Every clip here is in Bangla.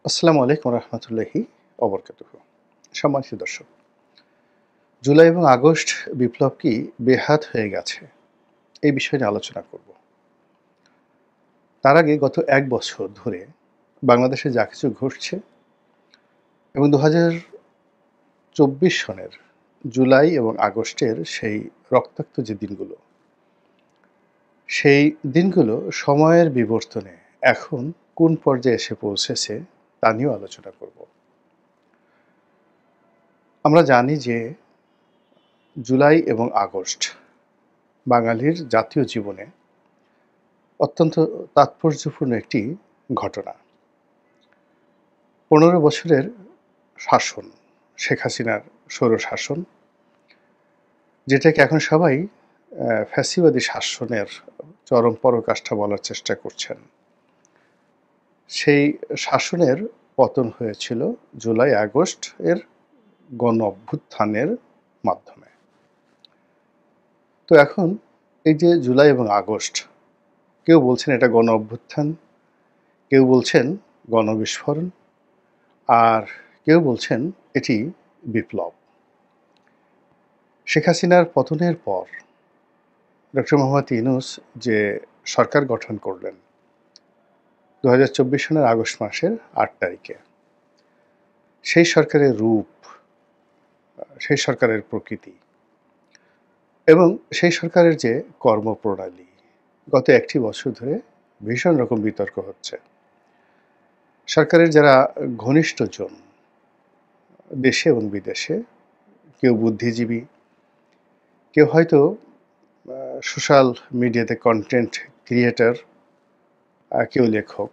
আসসালামু আলাইকুম রহমতুল্লাহি অবরকাতুহু। সম্মানিত দর্শক, জুলাই এবং আগস্ট বিপ্লব কি বেহাত হয়ে গেছে? এই বিষয়ে নিয়ে আলোচনা করব। তার আগে গত ১ বছর ধরে বাংলাদেশে যা কিছু ঘটছে এবং ২০২৪ সনের জুলাই এবং আগস্টের সেই রক্তাক্ত যে দিনগুলো, সেই দিনগুলো সময়ের বিবর্তনে এখন কোন পর্যায়ে এসে পৌঁছেছে তা নিয়েও আলোচনা করব। আমরা জানি যে জুলাই এবং আগস্ট বাঙালির জাতীয় জীবনে অত্যন্ত তাৎপর্যপূর্ণ একটি ঘটনা। ১৫ বছরের শাসন, শেখ হাসিনার স্বৈরশাসন, যেটাকে এখন সবাই ফ্যাসিবাদী শাসনের চরম পরাকাষ্ঠা বলার চেষ্টা করছেন। সেই শাসনের পতন হয়েছিল জুলাই আগস্ট এর গণ-অভ্যুত্থানের মাধ্যমে। তো এখন এই যে জুলাই এবং আগস্ট, কেউ বলছেন এটা গণ-অভ্যুত্থান, কেউ বলছেন গণবিস্ফোরণ, আর কেউ বলছেন এটি বিপ্লব। শেখ হাসিনার পতনের পর ডক্টর মোহাম্মদ ইউনূস যে সরকার গঠন করলেন ২০২৪ সনের আগস্ট মাসের ৮ তারিখে, সেই সরকারের রূপ, সেই সরকারের প্রকৃতি এবং সেই সরকারের যে কর্মপ্রণালী গত একটি বছর ধরে ভীষণ রকম বিতর্ক হচ্ছে। সরকারের যারা ঘনিষ্ঠজন দেশে এবং বিদেশে, কেউ বুদ্ধিজীবী, কেউ হয়তো সোশ্যাল মিডিয়াতে কন্টেন্ট ক্রিয়েটর, কেউ লেখক,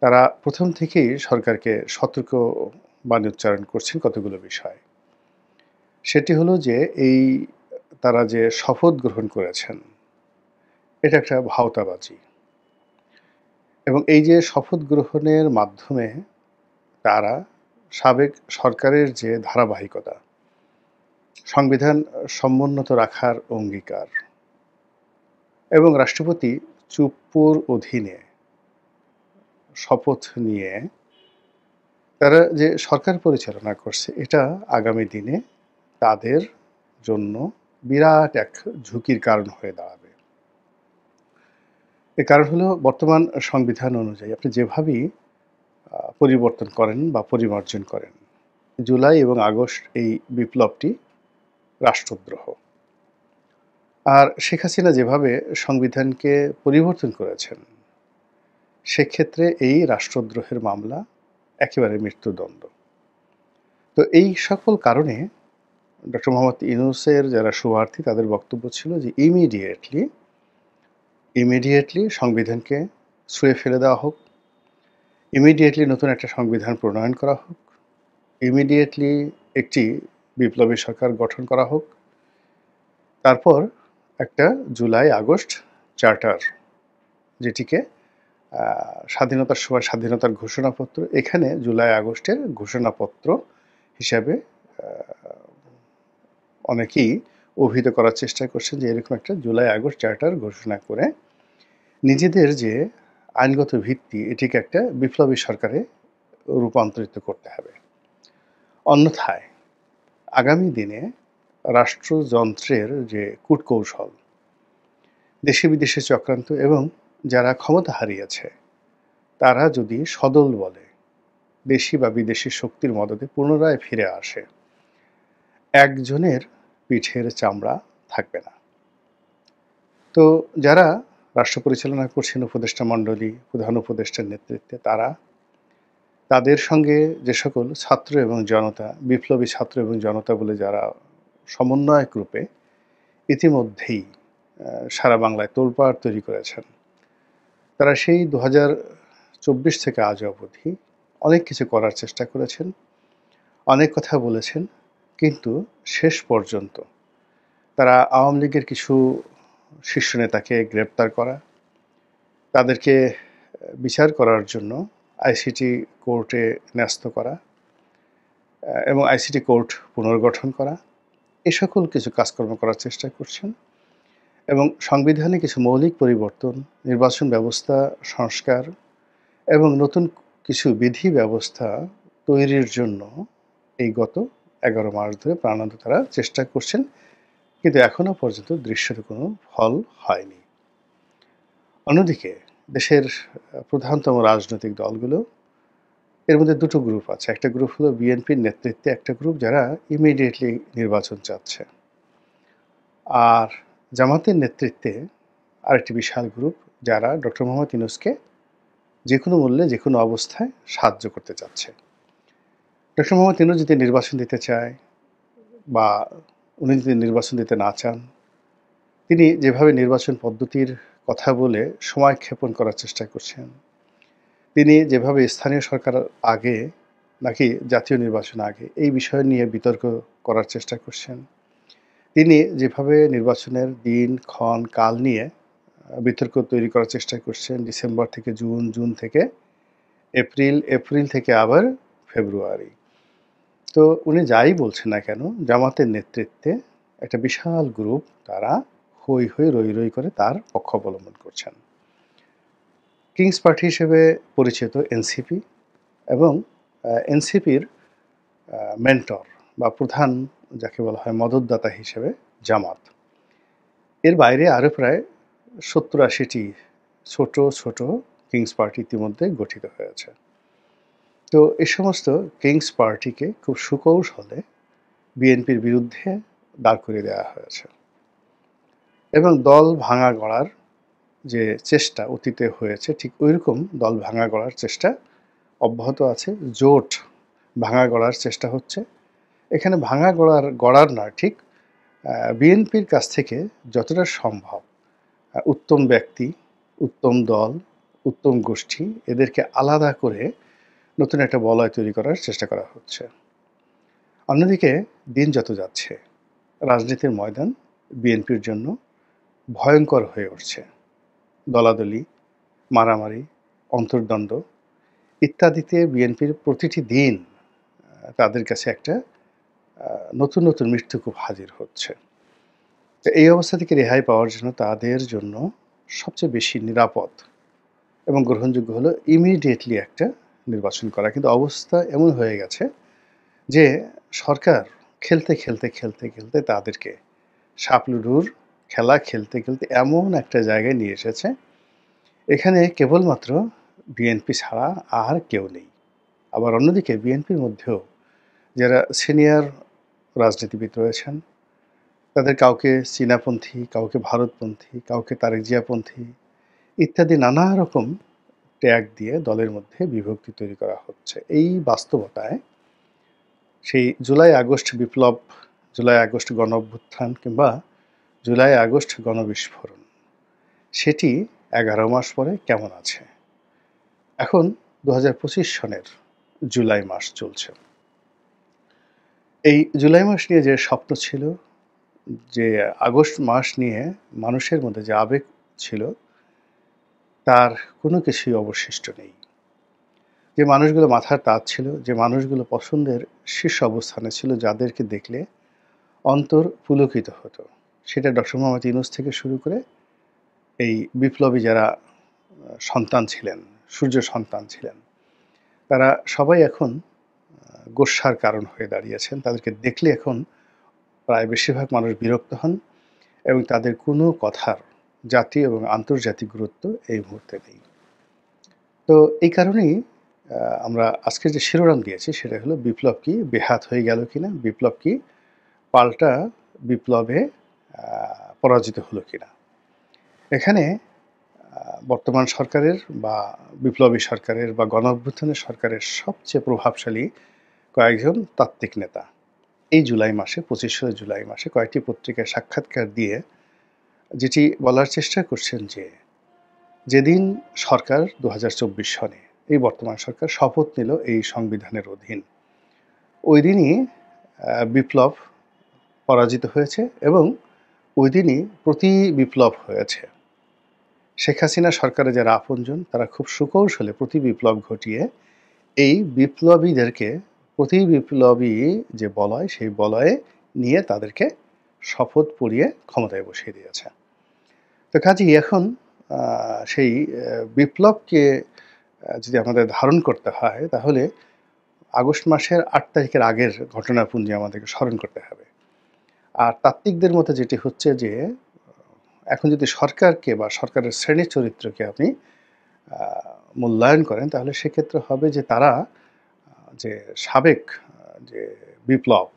তারা প্রথম থেকেই সরকারকে সতর্ক বাণী উচ্চারণ করছেন কতগুলো বিষয়। সেটি হলো যে এই তারা যে শপথ গ্রহণ করেছেন এটা একটা ভাওতাবাজি, এবং এই যে শপথ গ্রহণের মাধ্যমে তারা সাবেক সরকারের যে ধারাবাহিকতা, সংবিধান সমুন্নত রাখার অঙ্গীকার এবং রাষ্ট্রপতি চুপ্পুর অধীনে শপথ নিয়ে তারা যে সরকার পরিচালনা করছে, এটা আগামী দিনে তাদের জন্য বিরাট এক ঝুঁকির কারণ হয়ে দাঁড়াবে। এর কারণ হলো বর্তমান সংবিধান অনুযায়ী আপনি যেভাবেই পরিবর্তন করেন বা পরিমার্জন করেন, জুলাই এবং আগস্ট এই বিপ্লবটি রাষ্ট্রদ্রোহ। আর শেখ হাসিনা যেভাবে সংবিধানকে পরিবর্তন করেছেন, সেক্ষেত্রে এই রাষ্ট্রদ্রোহের মামলা একেবারে মৃত্যুদণ্ড। তো এই সকল কারণে ডক্টর মোহাম্মদ ইউনূসের যারা শুভার্থী তাদের বক্তব্য ছিল যে ইমিডিয়েটলি সংবিধানকে ছুঁড়ে ফেলে দেওয়া হোক, ইমিডিয়েটলি নতুন একটা সংবিধান প্রণয়ন করা হোক, ইমিডিয়েটলি একটি বিপ্লবী সরকার গঠন করা হোক, তারপর একটা জুলাই আগস্ট চার্টার, যেটিকে স্বাধীনতার সময় স্বাধীনতার ঘোষণাপত্র, এখানে জুলাই আগস্টের ঘোষণাপত্র হিসাবে অনেকেই অভিহিত করার চেষ্টা করছেন যে এরকম একটা জুলাই আগস্ট চার্টার ঘোষণা করে নিজেদের যে আইনগত ভিত্তি, এটিকে একটা বিপ্লবী সরকারে রূপান্তরিত করতে হবে। অন্যথায় আগামী দিনে রাষ্ট্রযন্ত্রের যে কূটকৌশল, দেশে বিদেশে চক্রান্ত এবং যারা ক্ষমতা হারিয়েছে তারা যদি সদল বলে দেশি বা বিদেশি শক্তির মদদে পুনরায় ফিরে আসে, একজনের পিঠের চামড়া থাকবে না। তো যারা রাষ্ট্র পরিচালনা করছেন, উপদেষ্টা মণ্ডলী, প্রধান উপদেষ্টার নেতৃত্বে, তাদের সঙ্গে যে সকল ছাত্র এবং জনতা, বিপ্লবী ছাত্র এবং জনতা বলে যারা সমন্বয়ক রূপে ইতিমধ্যেই সারা বাংলায় তোলপাড় তৈরি করেছেন, তারা সেই ২০২৪ থেকে আজ অবধি অনেক কিছু করার চেষ্টা করেছেন, অনেক কথা বলেছেন, কিন্তু শেষ পর্যন্ত তারা আওয়ামী লীগের কিছু শীর্ষ নেতাকে গ্রেপ্তার করা, তাদেরকে বিচার করার জন্য আইসিটি কোর্টে ন্যস্ত করা এবং আইসিটি কোর্ট পুনর্গঠন করা, এ সকল কিছু কাজকর্ম করার চেষ্টা করছেন এবং সংবিধানে কিছু মৌলিক পরিবর্তন, নির্বাচন ব্যবস্থা সংস্কার এবং নতুন কিছু বিধি ব্যবস্থা তৈরির জন্য এই গত ১১ মাস ধরে প্রাণান্ত তারা চেষ্টা করছেন, কিন্তু এখনো পর্যন্ত দৃশ্যত কোনো ফল হয়নি। অন্যদিকে দেশের প্রধানতম রাজনৈতিক দলগুলো, এর মধ্যে দুটো গ্রুপ আছে। একটা গ্রুপ হলো বিএনপির নেতৃত্বে একটা গ্রুপ যারা ইমিডিয়েটলি নির্বাচন চাচ্ছে, আর জামাতের নেতৃত্বে আরেকটি বিশাল গ্রুপ যারা ডক্টর মোহাম্মদ ইউনূসকে যে কোনো মূল্যে যে কোনো অবস্থায় সাহায্য করতে চাচ্ছে। ডক্টর মোহাম্মদ ইউনূস যদি নির্বাচন দিতে চায় বা উনি যদি নির্বাচন দিতে না চান, তিনি যেভাবে নির্বাচন পদ্ধতির কথা বলে সময় ক্ষেপণ করার চেষ্টা করছেন, তিনি যেভাবে স্থানীয় সরকার আগে নাকি জাতীয় নির্বাচন আগে এই বিষয় নিয়ে বিতর্ক করার চেষ্টা করছেন, তিনি যেভাবে নির্বাচনের দিন ক্ষণ কাল নিয়ে বিতর্ক তৈরি করার চেষ্টা করছেন, ডিসেম্বর থেকে জুন, জুন থেকে এপ্রিল, এপ্রিল থেকে আবার ফেব্রুয়ারি। তো উনি যাই বলছেন না কেন, জামাতের নেতৃত্বে একটা বিশাল গ্রুপ তারা হৈ হৈ রই রই করে তার পক্ষ অবলম্বন করছেন। কিংস পার্টি হিসেবে পরিচিত এনসিপি এবং এনসিপির মেন্টর বা প্রধান যাকে বলা হয় মদতদাতা হিসেবে জামাত। এর বাইরে আরও প্রায় ৭০-৮০টি ছোট ছোট কিংস পার্টি ইতিমধ্যে গঠিত হয়েছে। তো এই সমস্ত কিংস পার্টিকে খুব সুকৌশলে বিএনপির বিরুদ্ধে দাঁড় করিয়ে দেওয়া হয়েছে এবং দল ভাঙা গড়ার যে চেষ্টা অতীতে হয়েছে, ঠিক ওইরকম দল ভাঙা গড়ার চেষ্টা অব্যাহত আছে। জোট ভাঙা গড়ার চেষ্টা হচ্ছে। এখানে ভাঙা গড়ার না, ঠিক বিএনপির কাছ থেকে যতটা সম্ভব উত্তম ব্যক্তি, উত্তম দল, উত্তম গোষ্ঠী এদেরকে আলাদা করে নতুন একটা বলয় তৈরি করার চেষ্টা করা হচ্ছে। অন্যদিকে দিন যত যাচ্ছে রাজনীতির ময়দান বিএনপির জন্য ভয়ঙ্কর হয়ে উঠছে। দলাদলি, মারামারি, অন্তর্দ্বন্দ্ব ইত্যাদিতে বিএনপির প্রতিটি দিন তাদের কাছে একটা নতুন নতুন মৃত্যুকূপ হাজির হচ্ছে। তো এই অবস্থা থেকে রেহাই পাওয়ার জন্য তাদের জন্য সবচেয়ে বেশি নিরাপদ এবং গ্রহণযোগ্য হলো ইমিডিয়েটলি একটা নির্বাচন করা। কিন্তু অবস্থা এমন হয়ে গেছে যে সরকার খেলতে খেলতে খেলতে খেলতে তাদেরকে সাপলুডুর খেলা খেলতে খেলতে এমন একটা জায়গায় নিয়ে এসেছে, এখানে কেবলমাত্র বিএনপি ছাড়া আর কেউ নেই। আবার অন্যদিকে বিএনপির মধ্যেও যারা সিনিয়র রাজনীতিবিদ রয়েছেন, তাদের কাউকে চীনাপন্থী, কাউকে ভারতপন্থী, কাউকে তারেক জিয়াপন্থী ইত্যাদি নানা রকম ট্যাগ দিয়ে দলের মধ্যে বিভক্তি তৈরি করা হচ্ছে। এই বাস্তবতায় সেই জুলাই আগস্ট বিপ্লব, জুলাই আগস্ট গণ অভ্যুত্থান কিংবা জুলাই আগস্ট গণবিস্ফোরণ সেটি ১১ মাস পরে কেমন আছে? এখন ২০২৫ সনের জুলাই মাস চলছে। এই জুলাই মাস নিয়ে যে স্বপ্ন ছিল, যে আগস্ট মাস নিয়ে মানুষের মধ্যে যে আবেগ ছিল, তার কোনো কিছুই অবশিষ্ট নেই। যে মানুষগুলো মাথার তাজ ছিল, যে মানুষগুলো পছন্দের শীর্ষ অবস্থানে ছিল, যাদেরকে দেখলে অন্তর পুলকিত হতো, সেটা ডক্টর মোহাম্মদ ইউনূস থেকে শুরু করে এই বিপ্লবী যারা সন্তান ছিলেন, সূর্য সন্তান ছিলেন, তারা সবাই এখন গোস্বার কারণ হয়ে দাঁড়িয়েছেন। তাদেরকে দেখলে এখন প্রায় বেশিরভাগ মানুষ বিরক্ত হন এবং তাদের কোনো কথার জাতীয় এবং আন্তর্জাতিক গুরুত্ব এই মুহূর্তে নেই। তো এই কারণেই আমরা আজকের যে শিরোনাম দিয়েছি সেটা হলো বিপ্লব কি বেহাত হয়ে গেল কিনা, বিপ্লব কি পাল্টা বিপ্লবে পরাজিত হলো কিনা। এখানে বর্তমান সরকারের বা বিপ্লবী সরকারের বা গণ অভ্যুত্থানের সরকারের সবচেয়ে প্রভাবশালী কয়েকজন তাত্ত্বিক নেতা এই জুলাই মাসে ২৫শে জুলাই মাসে কয়েকটি পত্রিকায় সাক্ষাৎকার দিয়ে যেটি বলার চেষ্টা করছেন যে যেদিন সরকার ২০২৪ সনে এই বর্তমান সরকার শপথ নিল এই সংবিধানের অধীন, ওই দিনই বিপ্লব পরাজিত হয়েছে এবং ওই দিনই প্রতি বিপ্লব হয়েছে। শেখ হাসিনা সরকারের যারা আপনজন তারা খুব সুকৌশলে প্রতি বিপ্লব ঘটিয়ে এই বিপ্লবীদেরকে প্রতি বিপ্লবী যে বলয় সেই বলয়ে নিয়ে তাদেরকে শপথ পড়িয়ে ক্ষমতায় বসিয়ে দিয়েছে। তো কাজেই এখন সেই বিপ্লবকে যদি আমাদের ধারণ করতে হয় তাহলে আগস্ট মাসের ৮ তারিখের আগের ঘটনাপুঞ্জি আমাদেরকে স্মরণ করতে হবে। আর তাত্ত্বিকদের মতে যেটি হচ্ছে যে এখন যদি সরকারকে বা সরকারের শ্রেণী চরিত্রকে আপনি আ মূল্যায়ন করেন তাহলে সেক্ষেত্রে হবে যে তারা যে সাবেক যে বিপ্লব,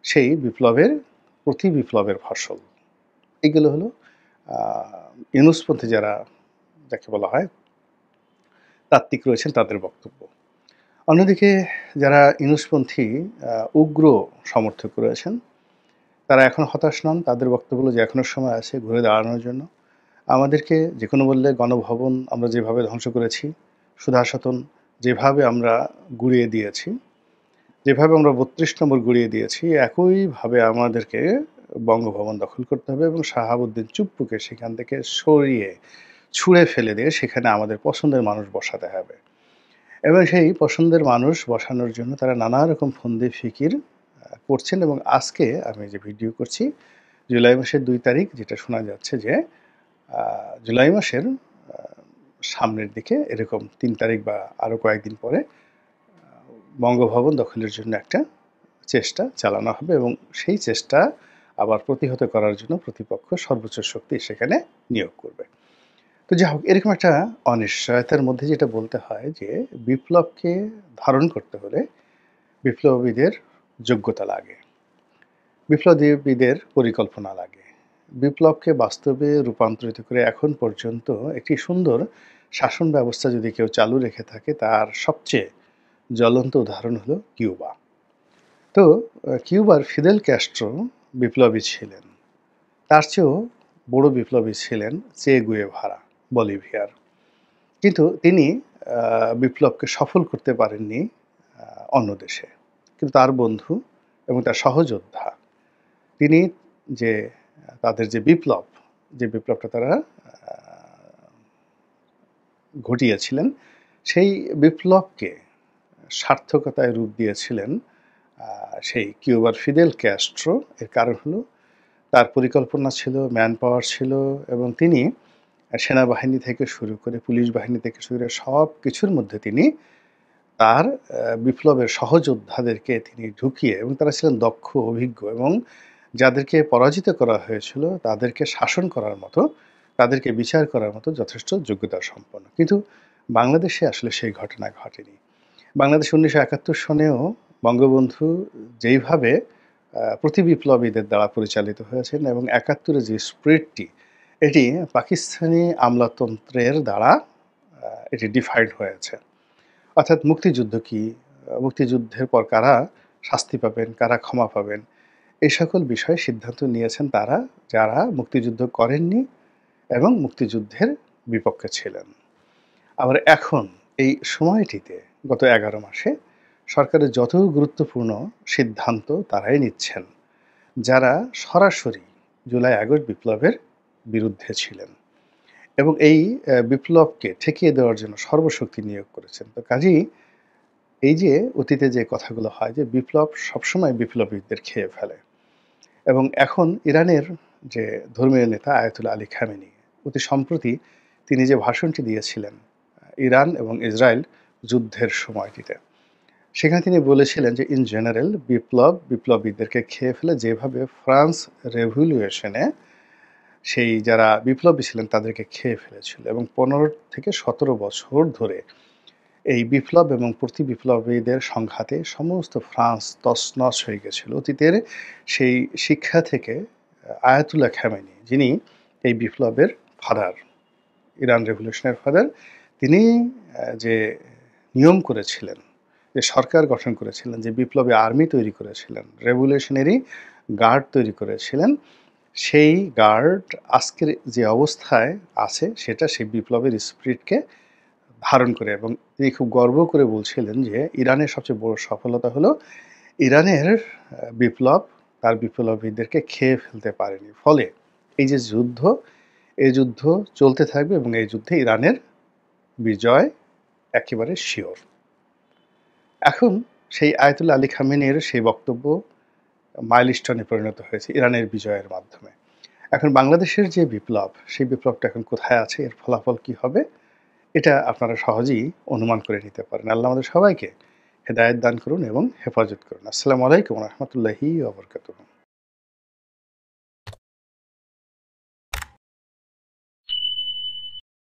সেই বিপ্লবের প্রতি বিপ্লবের ফসল। এগুলো হলো আ ইউনুসপন্থী যারা যাকে বলা হয় তাত্ত্বিক রয়েছেন তাদের বক্তব্য। অন্যদিকে যারা ইউনুসপন্থী উগ্র সমর্থক রয়েছেন, তারা এখন হতাশ নন। তাদের বক্তব্য হলো যে এখনো সময় আছে ঘুরে দাঁড়ানোর জন্য। আমাদেরকে যেকোনো মূল্যে গণভবন আমরা যেভাবে ধ্বংস করেছি, সুধাসদন যেভাবে আমরা গুঁড়িয়ে দিয়েছি, যেভাবে আমরা ৩২ নম্বর গুঁড়িয়ে দিয়েছি, একইভাবে আমাদেরকে বঙ্গভবন দখল করতে হবে এবং শাহাবুদ্দিন চুপ্পুকে সেখান থেকে সরিয়ে ছুঁড়ে ফেলে দিয়ে সেখানে আমাদের পছন্দের মানুষ বসাতে হবে। এবং সেই পছন্দের মানুষ বসানোর জন্য তারা নানা রকম ফন্দি ফিকির করছেন এবং আজকে আমি যে ভিডিও করছি জুলাই মাসের ২ তারিখ যেটা শোনা যাচ্ছে যে জুলাই মাসের সামনের দিকে এরকম ৩ তারিখ বা আরও কয়েকদিন পরে বঙ্গভবন দখলের জন্য একটা চেষ্টা চালানো হবে এবং সেই চেষ্টা আবার প্রতিহত করার জন্য প্রতিপক্ষ সর্বোচ্চ শক্তি সেখানে নিয়োগ করবে। তো যাই হোক এরকম একটা অনিশ্চয়তার মধ্যে যেটা বলতে হয় যে বিপ্লবকে ধারণ করতে হলে বিপ্লবীদের যোগ্যতা লাগে, বিপ্লবীদের পরিকল্পনা লাগে, বিপ্লবকে বাস্তবে রূপান্তরিত করে এখন পর্যন্ত একটি সুন্দর শাসন ব্যবস্থা যদি কেউ চালু রেখে থাকে তার সবচেয়ে জ্বলন্ত উদাহরণ হলো কিউবা। তো কিউবার ফিদেল ক্যাস্ট্রো বিপ্লবী ছিলেন, তার চেয়েও বড় বিপ্লবী ছিলেন চে গুয়েভারা বলিভিয়ার। কিন্তু তিনি বিপ্লবকে সফল করতে পারেননি অন্য দেশে। কিন্তু তার বন্ধু এবং তার সহযোদ্ধা তিনি যে তাদের যে বিপ্লবটা তারা ঘটিয়েছিলেন সেই বিপ্লবকে সার্থকতায় রূপ দিয়েছিলেন সেই কিউবার ফিদেল ক্যাস্ট্রো। এর কারণ হলো তার পরিকল্পনা ছিল, ম্যান পাওয়ার ছিল এবং তিনি সেনাবাহিনী থেকে শুরু করে পুলিশ বাহিনী থেকে শুরু করে সব কিছুর মধ্যে তিনি তার বিপ্লবের সহযোদ্ধাদেরকে তিনি ঢুকিয়ে এবং তারা ছিলেন দক্ষ, অভিজ্ঞ এবং যাদেরকে পরাজিত করা হয়েছিল তাদেরকে শাসন করার মতো, তাদেরকে বিচার করার মতো যথেষ্ট যোগ্যতা সম্পন্ন। কিন্তু বাংলাদেশে আসলে সেই ঘটনা ঘটেনি। বাংলাদেশ ১৯৭১ সনেও বঙ্গবন্ধু যেইভাবে প্রতিবিপ্লবীদের দ্বারা পরিচালিত হয়েছেন এবং ৭১-এর যে স্পিরিটটি এটি পাকিস্তানি আমলাতন্ত্রের দ্বারা এটি ডিফাইন্ড হয়েছে। অর্থাৎ মুক্তিযুদ্ধ কি, মুক্তিযুদ্ধের পর কারা শাস্তি পাবেন, কারা ক্ষমা পাবেন, এই সকল বিষয়ে সিদ্ধান্ত নিয়েছেন তারা যারা মুক্তিযুদ্ধ করেননি এবং মুক্তিযুদ্ধের বিপক্ষে ছিলেন। আবার এখন এই সময়টিতে গত ১১ মাসে সরকারের যত গুরুত্বপূর্ণ সিদ্ধান্ত তারাই নিচ্ছেন যারা সরাসরি জুলাই আগস্ট বিপ্লবের বিরুদ্ধে ছিলেন এবং এই বিপ্লবকে ঠেকিয়ে দেওয়ার জন্য সর্বশক্তি নিয়োগ করেছেন। তো কাজেই এই যে অতীতে যে কথাগুলো হয় যে বিপ্লব সবসময় বিপ্লবীদের খেয়ে ফেলে এবং এখন ইরানের যে ধর্মীয় নেতা আয়াতুল্লাহ আলী খামেনি অতি সম্প্রতি তিনি যে ভাষণটি দিয়েছিলেন ইরান এবং ইসরায়েল যুদ্ধের সময়টিতে, সেখানে তিনি বলেছিলেন যে ইন জেনারেল বিপ্লবীদেরকে খেয়ে ফেলে যেভাবে ফ্রান্স রেভলিউশনে সেই যারা বিপ্লবী ছিলেন তাদেরকে খেয়ে ফেলেছিল এবং ১৫ থেকে ১৭ বছর ধরে এই বিপ্লব এবং প্রতি বিপ্লবীদের সংঘাতে সমস্ত ফ্রান্স তছনছ হয়ে গেছিল। অতীতের সেই শিক্ষা থেকে আয়াতুল্লাহ খামেনি যিনি এই বিপ্লবের ফাদার, ইরান রেভলিউশনের ফাদার, তিনি যে নিয়ম করেছিলেন, যে সরকার গঠন করেছিলেন, যে বিপ্লবী আর্মি তৈরি করেছিলেন, রেভলিউশনারি গার্ড তৈরি করেছিলেন, সেই গার্ড আজকের যে অবস্থায় আছে সেটা সেই বিপ্লবের স্পিরিটকে ধারণ করে এবং তিনি খুব গর্ব করে বলছিলেন যে ইরানের সবচেয়ে বড় সফলতা হলো ইরানের বিপ্লব তার বিপ্লবীদেরকে খেয়ে ফেলতে পারেনি। ফলে এই যে যুদ্ধ, এই যুদ্ধ চলতে থাকবে এবং এই যুদ্ধে ইরানের বিজয় একেবারে শিওর। এখন সেই আয়াতুল্লাহ আলী খামেনির সেই বক্তব্য মাইলস্টোনে পরিণত হয়েছে ইরানের বিজয়ের মাধ্যমে। এখন বাংলাদেশের যে বিপ্লব, সেই বিপ্লবটা এখন কোথায় আছে, এর ফলাফল কি হবে, এটা আপনারা সহজেই অনুমান করে নিতে পারেন। আল্লাহ আমাদের সবাইকে হেদায়েত দান করুন এবং হেফাজত করুন। আসসালামু আলাইকুম ওয়া রাহমাতুল্লাহি ওয়া বারাকাতুহু।